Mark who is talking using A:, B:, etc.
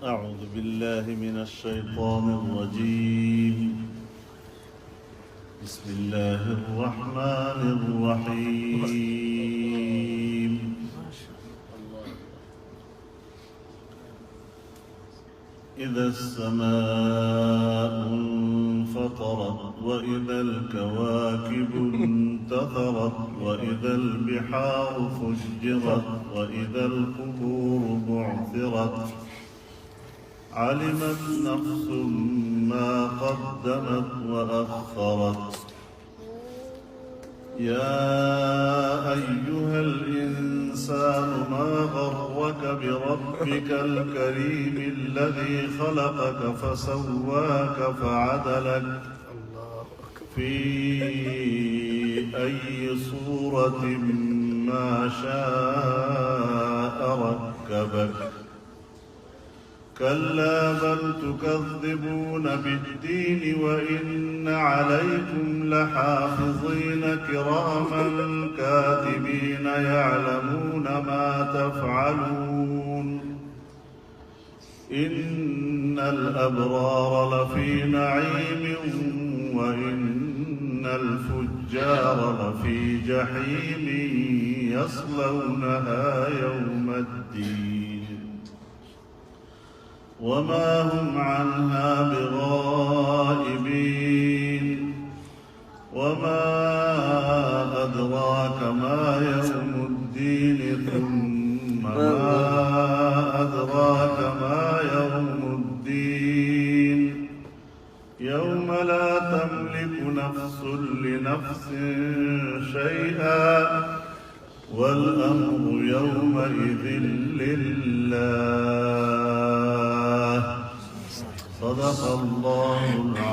A: أعوذ بالله من الشيطان الرجيم. بسم الله الرحمن الرحيم. إذا السماء انفطرت وإذا الكواكب انتثرت وإذا البحار فجرت وإذا القبور بعثرت علمت نفس ما قدمت وأخرت. يا أيها الإنسان ما غرك بربك الكريم الذي خلقك فسواك فعدلك في أي صورة ما شاء ركبك. كلا بل تكذبون بالدين وإن عليكم لحافظين كراما كاتبين يعلمون ما تفعلون. إن الأبرار لفي نعيم وإن الفجار لفي جحيم يصلونها يوم الدين وما هم عنها بغائبين. وما أدراك ما يوم الدين ثم ما أدراك ما يوم الدين يوم لا تملك نفس لنفس شيئا والأمر يومئذ لله. صدق الله العظيم.